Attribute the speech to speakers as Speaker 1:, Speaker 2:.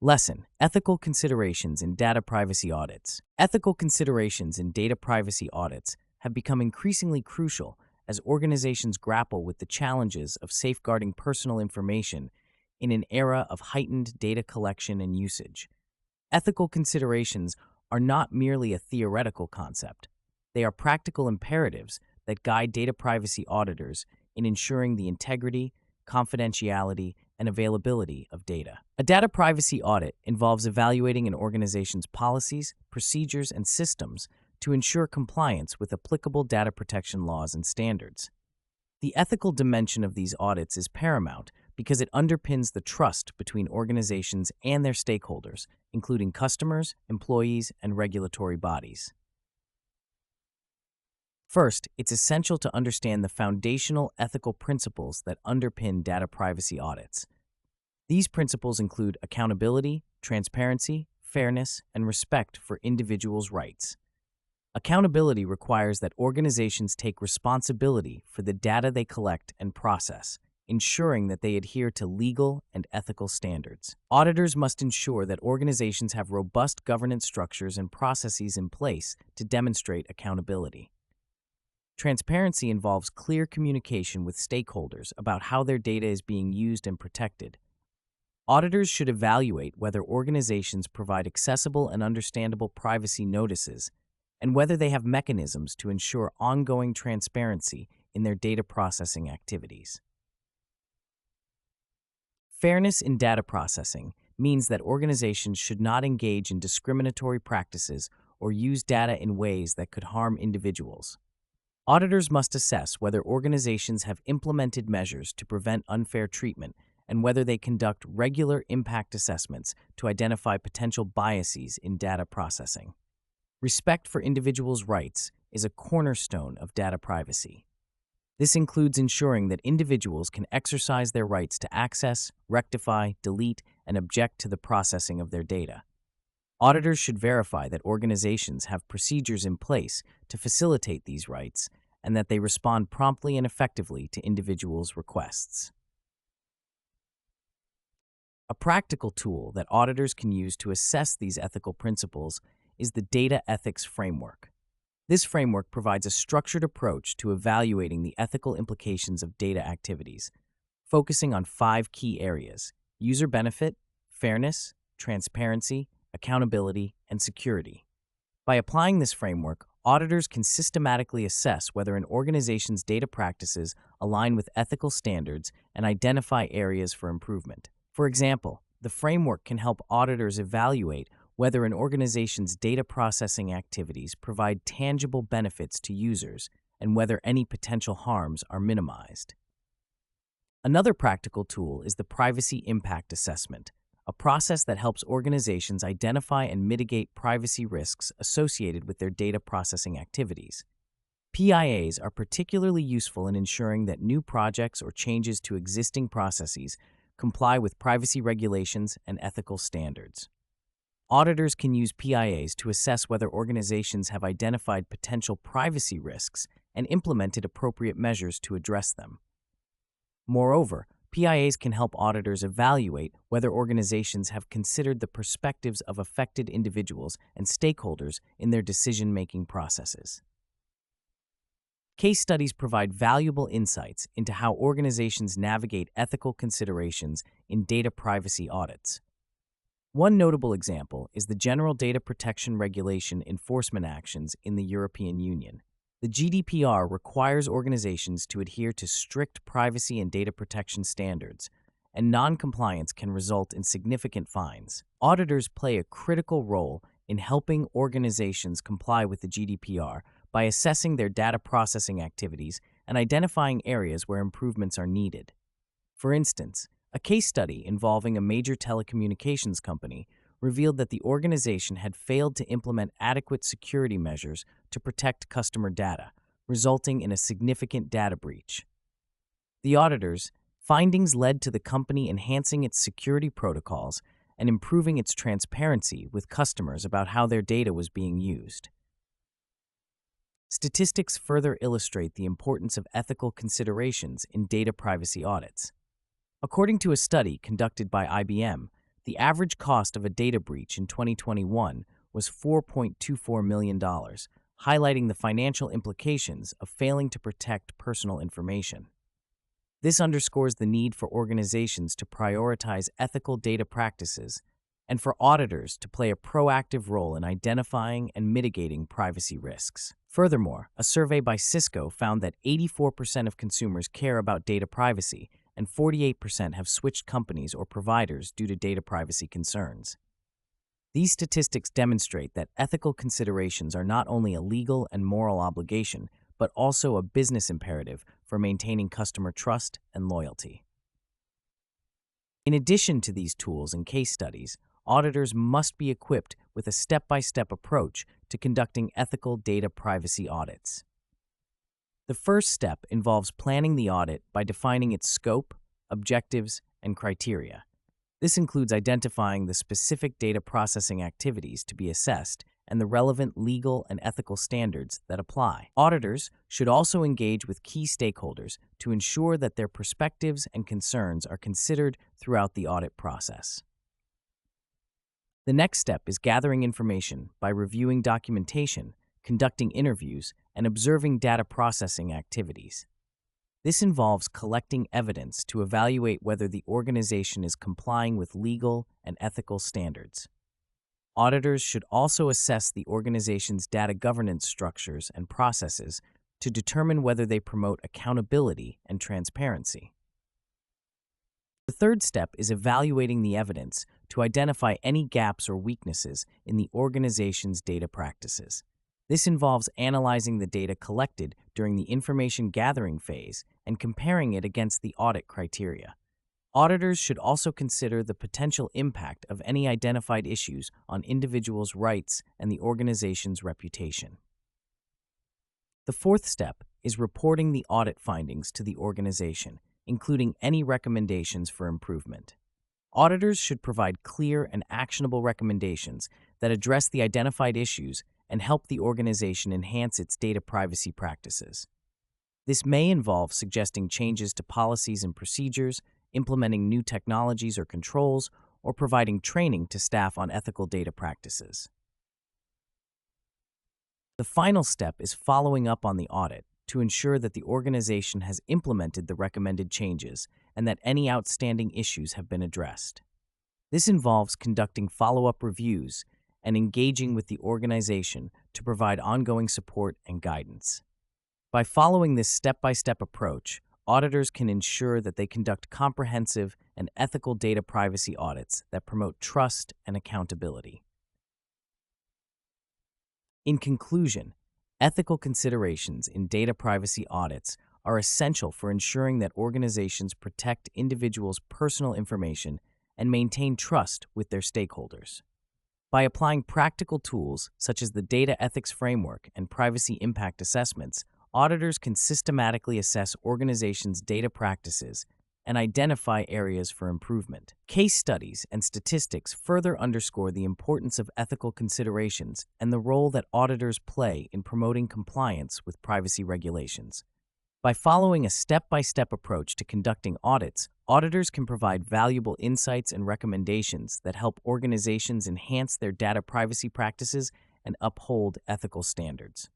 Speaker 1: Lesson: Ethical Considerations in Data Privacy Audits. Ethical considerations in data privacy audits have become increasingly crucial as organizations grapple with the challenges of safeguarding personal information in an era of heightened data collection and usage. Ethical considerations are not merely a theoretical concept. They are practical imperatives that guide data privacy auditors in ensuring the integrity, confidentiality, and availability of data. A data privacy audit involves evaluating an organization's policies, procedures, and systems to ensure compliance with applicable data protection laws and standards. The ethical dimension of these audits is paramount because it underpins the trust between organizations and their stakeholders, including customers, employees, and regulatory bodies. First, it's essential to understand the foundational ethical principles that underpin data privacy audits. These principles include accountability, transparency, fairness, and respect for individuals' rights. Accountability requires that organizations take responsibility for the data they collect and process, ensuring that they adhere to legal and ethical standards. Auditors must ensure that organizations have robust governance structures and processes in place to demonstrate accountability. Transparency involves clear communication with stakeholders about how their data is being used and protected. Auditors should evaluate whether organizations provide accessible and understandable privacy notices and whether they have mechanisms to ensure ongoing transparency in their data processing activities. Fairness in data processing means that organizations should not engage in discriminatory practices or use data in ways that could harm individuals. Auditors must assess whether organizations have implemented measures to prevent unfair treatment and whether they conduct regular impact assessments to identify potential biases in data processing. Respect for individuals' rights is a cornerstone of data privacy. This includes ensuring that individuals can exercise their rights to access, rectify, delete, and object to the processing of their data. Auditors should verify that organizations have procedures in place to facilitate these rights and that they respond promptly and effectively to individuals' requests. A practical tool that auditors can use to assess these ethical principles is the Data Ethics Framework. This framework provides a structured approach to evaluating the ethical implications of data activities, focusing on 5 key areas: user benefit, fairness, transparency, accountability, and security. By applying this framework, auditors can systematically assess whether an organization's data practices align with ethical standards and identify areas for improvement. For example, the framework can help auditors evaluate whether an organization's data processing activities provide tangible benefits to users and whether any potential harms are minimized. Another practical tool is the Privacy Impact Assessment, a process that helps organizations identify and mitigate privacy risks associated with their data processing activities. PIAs are particularly useful in ensuring that new projects or changes to existing processes comply with privacy regulations and ethical standards. Auditors can use PIAs to assess whether organizations have identified potential privacy risks and implemented appropriate measures to address them. Moreover, PIAs can help auditors evaluate whether organizations have considered the perspectives of affected individuals and stakeholders in their decision-making processes. Case studies provide valuable insights into how organizations navigate ethical considerations in data privacy audits. One notable example is the General Data Protection Regulation enforcement actions in the European Union. The GDPR requires organizations to adhere to strict privacy and data protection standards, and non-compliance can result in significant fines. Auditors play a critical role in helping organizations comply with the GDPR by assessing their data processing activities and identifying areas where improvements are needed. For instance, a case study involving a major telecommunications company revealed that the organization had failed to implement adequate security measures to protect customer data, resulting in a significant data breach. The auditors' findings led to the company enhancing its security protocols and improving its transparency with customers about how their data was being used. Statistics further illustrate the importance of ethical considerations in data privacy audits. According to a study conducted by IBM, The average cost of a data breach in 2021 was $4.24 million, highlighting the financial implications of failing to protect personal information. This underscores the need for organizations to prioritize ethical data practices and for auditors to play a proactive role in identifying and mitigating privacy risks. Furthermore, a survey by Cisco found that 84% of consumers care about data privacy and 48% have switched companies or providers due to data privacy concerns. These statistics demonstrate that ethical considerations are not only a legal and moral obligation, but also a business imperative for maintaining customer trust and loyalty. In addition to these tools and case studies, auditors must be equipped with a step-by-step approach to conducting ethical data privacy audits. The first step involves planning the audit by defining its scope, objectives, and criteria. This includes identifying the specific data processing activities to be assessed and the relevant legal and ethical standards that apply. Auditors should also engage with key stakeholders to ensure that their perspectives and concerns are considered throughout the audit process. The next step is gathering information by reviewing documentation, conducting interviews, and observing data processing activities. This involves collecting evidence to evaluate whether the organization is complying with legal and ethical standards. Auditors should also assess the organization's data governance structures and processes to determine whether they promote accountability and transparency. The third step is evaluating the evidence to identify any gaps or weaknesses in the organization's data practices. This involves analyzing the data collected during the information gathering phase and comparing it against the audit criteria. Auditors should also consider the potential impact of any identified issues on individuals' rights and the organization's reputation. The fourth step is reporting the audit findings to the organization, including any recommendations for improvement. Auditors should provide clear and actionable recommendations that address the identified issues and help the organization enhance its data privacy practices. This may involve suggesting changes to policies and procedures, implementing new technologies or controls, or providing training to staff on ethical data practices. The final step is following up on the audit to ensure that the organization has implemented the recommended changes and that any outstanding issues have been addressed. This involves conducting follow-up reviews and engaging with the organization to provide ongoing support and guidance. By following this step-by-step approach, auditors can ensure that they conduct comprehensive and ethical data privacy audits that promote trust and accountability. In conclusion, ethical considerations in data privacy audits are essential for ensuring that organizations protect individuals' personal information and maintain trust with their stakeholders. By applying practical tools such as the Data Ethics Framework and Privacy Impact Assessments, auditors can systematically assess organizations' data practices and identify areas for improvement. Case studies and statistics further underscore the importance of ethical considerations and the role that auditors play in promoting compliance with privacy regulations. By following a step-by-step approach to conducting audits, auditors can provide valuable insights and recommendations that help organizations enhance their data privacy practices and uphold ethical standards.